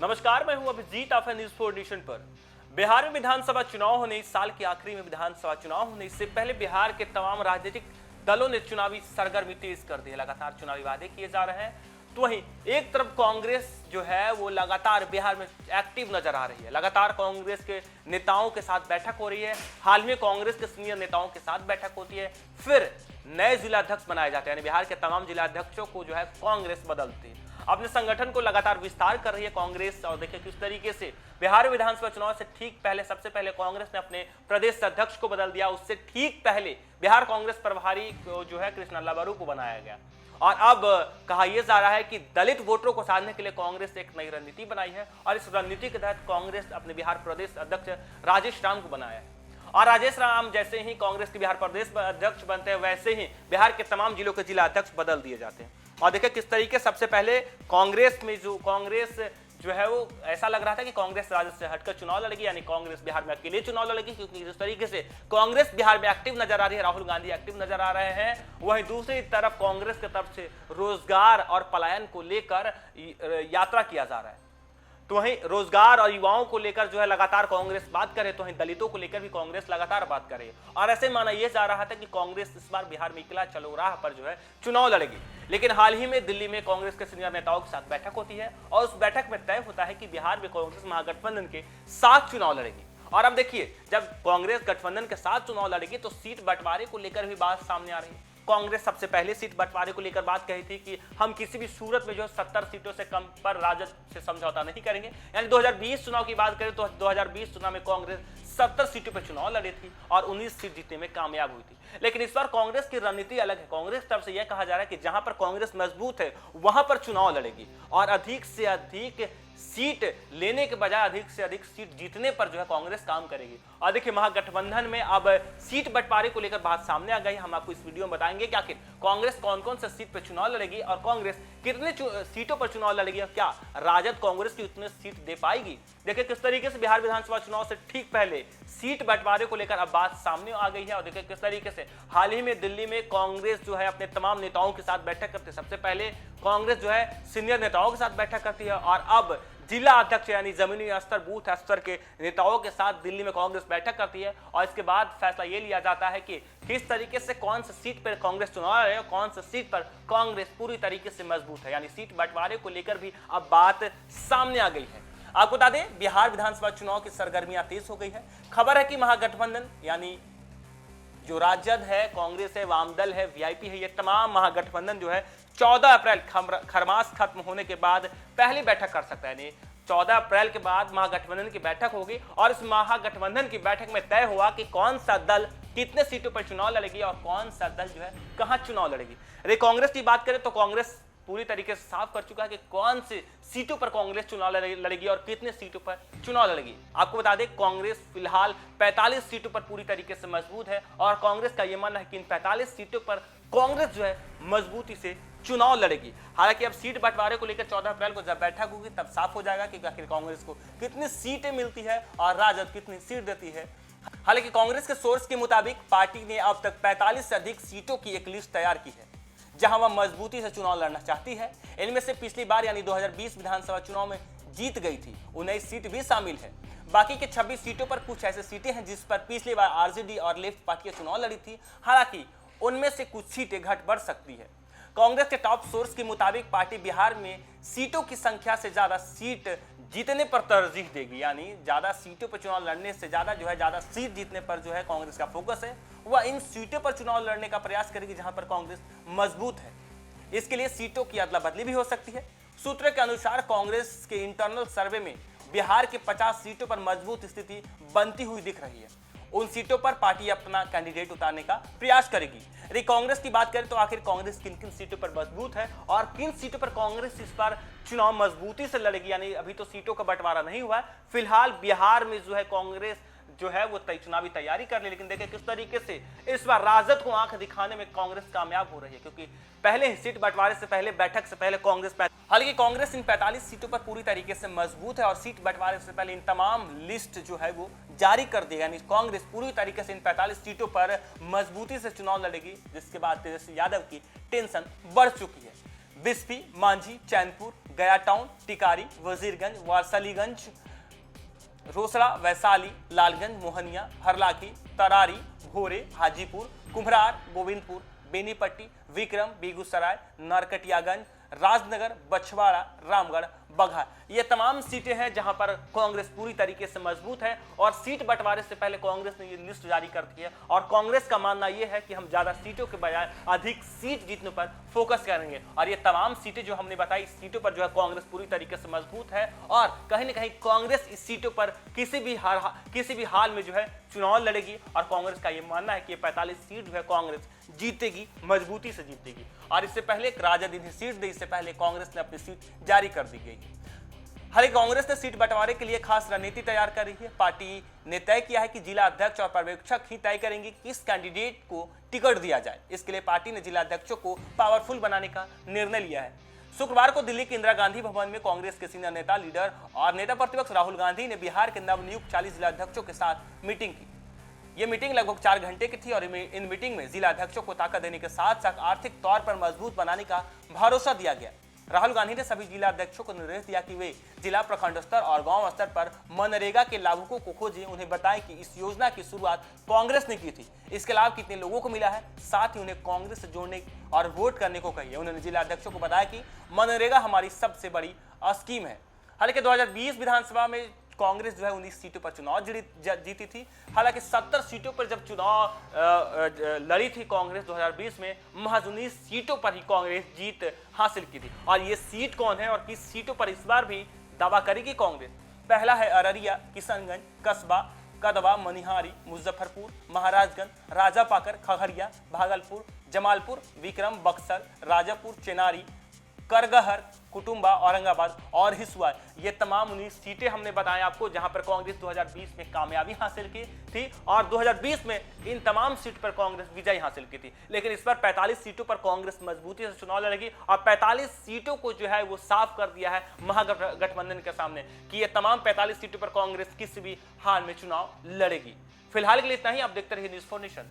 नमस्कार, मैं हूं अभिजीत। आप न्यूज़ 4 नेशन पर। बिहार में विधानसभा चुनाव होने, इस साल के आखिरी में विधानसभा चुनाव होने इससे पहले बिहार के तमाम राजनीतिक दलों ने चुनावी सरगर्मी तेज कर दी है। लगातार चुनावी वादे किए जा रहे हैं, तो वहीं एक तरफ कांग्रेस जो है वो लगातार बिहार में एक्टिव नजर आ रही है। लगातार कांग्रेस के नेताओं के साथ बैठक हो रही है। हाल में कांग्रेस के सीनियर नेताओं के साथ बैठक होती है, फिर नए जिलाध्यक्ष बनाए जाते हैं। बिहार के तमाम जिलाध्यक्षों को जो है कांग्रेस बदलती है, अपने संगठन को लगातार विस्तार कर रही है कांग्रेस। और देखिए किस तरीके से बिहार विधानसभा चुनाव से ठीक पहले सबसे पहले कांग्रेस ने अपने प्रदेश अध्यक्ष को बदल दिया। उससे ठीक पहले बिहार कांग्रेस प्रभारी जो है कृष्णा लाबारू को बनाया गया। और अब कहा यह जा रहा है कि दलित वोटरों को साधने के लिए कांग्रेस ने एक नई रणनीति बनाई है और इस रणनीति के तहत कांग्रेस अपने बिहार प्रदेश अध्यक्ष राजेश राम को बनाया है। और राजेश राम जैसे ही कांग्रेस के बिहार प्रदेश अध्यक्ष बनते हैं, वैसे ही बिहार के तमाम जिलों के जिला अध्यक्ष बदल दिए जाते हैं। और देखिए किस तरीके सबसे पहले कांग्रेस में कांग्रेस जो है वो ऐसा लग रहा था कि कांग्रेस राजद से हटकर चुनाव लड़ेगी, यानी कांग्रेस बिहार में अकेले चुनाव लड़ेगी, क्योंकि जिस तरीके से कांग्रेस बिहार में एक्टिव नजर आ रही है, राहुल गांधी एक्टिव नजर आ रहे हैं, वहीं दूसरी तरफ कांग्रेस की तरफ से रोजगार और पलायन को लेकर यात्रा किया जा रहा है। तो वहीं रोजगार और युवाओं को लेकर जो है लगातार कांग्रेस बात करे, तो वहीं दलितों को लेकर भी कांग्रेस लगातार बात करे। और ऐसे माना यह जा रहा था कि कांग्रेस इस बार बिहार में इकला चलोराह पर जो है चुनाव लड़ेगी। लेकिन हाल ही में दिल्ली में कांग्रेस के सीनियर नेताओं के साथ बैठक होती है और उस बैठक में तय होता है कि बिहार में कांग्रेस महागठबंधन के साथ चुनाव लड़ेगी। और अब देखिए, जब कांग्रेस गठबंधन के साथ चुनाव लड़ेगी तो सीट बंटवारे को लेकर भी बात सामने आ रही है। कांग्रेस सबसे पहले सीट बंटवारे को लेकर बात कही थी कि हम किसी भी सूरत में जो 70 सीटों से कम पर राजद से समझौता नहीं करेंगे। यानी 2020 चुनाव की बात करें तो 2020 चुनाव में कांग्रेस 70 सीटों पर चुनाव लड़ी थी और 19 सीट जीतने में कामयाब हुई थी। लेकिन इस बार कांग्रेस की रणनीति अलग है। कांग्रेस की तरफ से यह कहा जा रहा है कि जहां पर कांग्रेस मजबूत है वहां पर चुनाव लड़ेगी और अधिक से अधिक सीट लेने के बजाय अधिक से अधिक सीट जीतने पर जो है कांग्रेस काम करेगी। और देखिए महागठबंधन में अब सीट बंटवारे को लेकर बात सामने आ गई। हम आपको इस वीडियो में बताएंगे कि आखिर कांग्रेस कौन कौन सा सीट पर चुनाव लड़ेगी और कांग्रेस कितने सीटों पर चुनाव लड़ेगी और क्या राजद कांग्रेस की उतने सीट दे पाएगी। देखिए किस तरीके से बिहार विधानसभा चुनाव से ठीक पहले सीट बंटवारे को लेकर अब बात सामने आ गई है। और देखिए किस तरीके से हाल ही में दिल्ली में कांग्रेस जो है अपने तमाम नेताओं के साथ बैठक करती है। सबसे पहले कांग्रेस जो है सीनियर नेताओं के साथ बैठक करती है और अब जिला अध्यक्ष यानी जमीनी स्तर बूथ स्तर के नेताओं के साथ दिल्ली में कांग्रेस बैठक करती है और इसके बाद फैसला ये लिया जाता है कि किस तरीके से कौन सी सीट पर कांग्रेस चुनाव लड़े और कौन सी सीट पर कांग्रेस पूरी तरीके से मजबूत है। यानी सीट बंटवारे को लेकर भी अब बात सामने आ गई है। आपको बता दें, बिहार विधानसभा चुनाव की सरगर्मियां तेज हो गई है। खबर है कि महागठबंधन यानी जो राजद है, कांग्रेस है, वामदल है, वीआईपी है, ये तमाम महागठबंधन जो है 14 अप्रैल खरमास खत्म होने के बाद पहली बैठक कर सकता है। यानी 14 अप्रैल के बाद महागठबंधन की बैठक होगी और इस महागठबंधन की बैठक में तय हुआ कि कौन सा दल कितने सीटों पर चुनाव लड़ेगी और कौन सा दल जो है कहां चुनाव लड़ेगी। अरे कांग्रेस की बात करें तो कांग्रेस पूरी तरीके से साफ कर चुका है कि कौन सी सीटों पर कांग्रेस चुनाव लड़ेगी और कितने सीटों पर चुनाव लड़ेगी। आपको बता दें, कांग्रेस फिलहाल 45 सीटों पर पूरी तरीके से मजबूत है और कांग्रेस का यह मानना है कि इन 45 सीटों पर कांग्रेस जो है मजबूती से चुनाव लड़ेगी। हालांकि अब सीट बंटवारे को लेकर 14 अप्रैल को जब बैठक होगी तब साफ हो जाएगा कि आखिर कांग्रेस को कितनी सीटें मिलती है और राजद कितनी सीट देती है। हालांकि कांग्रेस के सोर्स के मुताबिक पार्टी ने अब तक 45 से अधिक सीटों की एक लिस्ट तैयार की है जहां वह मजबूती से चुनाव लड़ना चाहती है। इनमें से पिछली बार यानी 2020 विधानसभा चुनाव में जीत गई थी 19 सीट भी शामिल है। बाकी के 26 सीटों पर कुछ ऐसे सीटें हैं जिस पर पिछली बार आरजेडी और लेफ्ट पार्टी चुनाव लड़ी थी। हालांकि उनमें से कुछ सीटें घट बढ़ सकती है। कांग्रेस के टॉप सोर्स के मुताबिक पार्टी बिहार में सीटों की संख्या से ज्यादा सीट जीतने पर तरजीह देगी। यानी ज्यादा सीटों पर चुनाव लड़ने से ज्यादा जो है ज्यादा सीट जीतने पर जो है कांग्रेस का फोकस है। वह इन सीटों पर चुनाव लड़ने का प्रयास करेगी जहां पर कांग्रेस मजबूत है। इसके लिए सीटों की अदला बदली भी हो सकती है। सूत्रों के अनुसार कांग्रेस के इंटरनल सर्वे में बिहार के 50 सीटों पर मजबूत स्थिति बनती हुई दिख रही है। उन सीटों पर पार्टी अपना कैंडिडेट उतारने का प्रयास करेगी। यदि कांग्रेस की बात करें तो आखिर कांग्रेस किन किन सीटों पर मजबूत है और किन सीटों पर कांग्रेस इस बार चुनाव मजबूती से लड़ेगी। यानी अभी तो सीटों का बंटवारा नहीं हुआ है। फिलहाल बिहार में जो है कांग्रेस जो है वो चुनावी तैयारी कर ली। लेकिन देखिए किस तरीके से इस बार राजद को आंख दिखाने में कांग्रेस कामयाब हो रही है, क्योंकि पहले सीट बंटवारे से पहले बैठक से पहले कांग्रेस हालांकि कांग्रेस इन 45 सीटों पर पूरी तरीके से मजबूत है और सीट बंटवारे से पहले इन तमाम लिस्ट जो है वो जारी कर देगा। यानी कांग्रेस पूरी तरीके से इन 45 सीटों पर मजबूती से चुनाव लड़ेगी, जिसके बाद तेजस्वी यादव की टेंशन बढ़ चुकी है। बिस्फी, मांझी, चैनपुर, गया टाउन, टिकारी, वजीरगंज, वारसलीगंज, रोसड़ा, वैशाली, लालगंज, मोहनिया, हरलाखी, तरारी, भोरे, हाजीपुर, कुम्हरार, गोविंदपुर, बेनीपट्टी, विक्रम, बेगूसराय, नरकटियागंज, राजनगर, बछवाड़ा, रामगढ़, बघा, ये तमाम सीटें हैं जहां पर कांग्रेस पूरी तरीके से मजबूत है। और सीट बंटवारे से पहले कांग्रेस ने ये लिस्ट जारी कर दी है और कांग्रेस का मानना यह है कि हम ज्यादा सीटों के बजाय अधिक सीट जीतने पर फोकस करेंगे। और ये तमाम सीटें जो हमने बताई, इस सीटों पर जो है कांग्रेस पूरी तरीके से मजबूत है और कहीं ना कहीं कांग्रेस इस सीटों पर किसी भी हाल में जो है चुनाव लड़ेगी। और कांग्रेस का ये मानना है कि 45 सीट जो है कांग्रेस जीतेगी, मजबूती से जीतेगी। और इससे पहले एक राजद इन्हें सीट दी, इससे पहले कांग्रेस ने अपनी सीट जारी कर दी गई। हालांकि कांग्रेस ने सीट बंटवारे के लिए खास रणनीति तैयार कर रही है। पार्टी ने तय किया है कि जिला अध्यक्ष और पर्यवेक्षक ही तय करेंगे कि किस कैंडिडेट को टिकट दिया जाए। इसके लिए पार्टी ने जिला अध्यक्षों को पावरफुल बनाने का निर्णय लिया है। शुक्रवार को दिल्ली के इंदिरा गांधी भवन में कांग्रेस के सीनियर नेता, लीडर और नेता प्रतिपक्ष राहुल गांधी ने बिहार के नवनियुक्त 40 जिला अध्यक्षों के साथ मीटिंग की। ये मीटिंग लगभग 4 घंटे की थी और इन मीटिंग में जिला अध्यक्षों को ताकत देने के साथ साथ आर्थिक तौर पर मजबूत बनाने का भरोसा दिया गया। राहुल गांधी ने सभी जिला अध्यक्षों को निर्देश दिया कि वे जिला, प्रखंड स्तर और गांव स्तर पर मनरेगा के लाभुकों को खोजें, उन्हें बताएं कि इस योजना की शुरुआत कांग्रेस ने की थी, इसके लाभ कितने लोगों को मिला है, साथ ही उन्हें कांग्रेस से जोड़ने और वोट करने को कहिए। उन्होंने जिला अध्यक्षों को बताया कि मनरेगा हमारी सबसे बड़ी स्कीम है। हालांकि 2020 विधानसभा में कांग्रेस जो है 19 सीटों पर चुनाव जीती थी। हालांकि 70 सीटों पर जब चुनाव लड़ी थी कांग्रेस 2020 में, महज 19 सीटों पर ही कांग्रेस जीत हासिल की थी। और ये सीट कौन है और किस सीटों पर इस बार भी दावा करेगी कांग्रेस? पहला है अररिया, किशनगंज, कसबा, कदवा, मनिहारी, मुजफ्फरपुर, महाराजगंज, राजापाकर, खगड़िया, भागलपुर, जमालपुर, विक्रम, बक्सर, राजापुर, चेनारी, करगहर, कुटुंबा, औरंगाबाद और हिसुआ। ये तमाम 19 सीटें हमने बताया आपको जहां पर कांग्रेस 2020 में कामयाबी हासिल की थी और 2020 में इन तमाम सीट पर कांग्रेस विजय हासिल की थी। लेकिन इस बार 45 सीटों पर कांग्रेस मजबूती से चुनाव लड़ेगी और 45 सीटों को जो है वो साफ कर दिया है महागठबंधन के सामने कि ये तमाम 45 सीटों पर कांग्रेस किसी भी हाल में चुनाव लड़ेगी। फिलहाल के लिए इतना ही। आप देखते रहिए न्यूज़4 नेशन।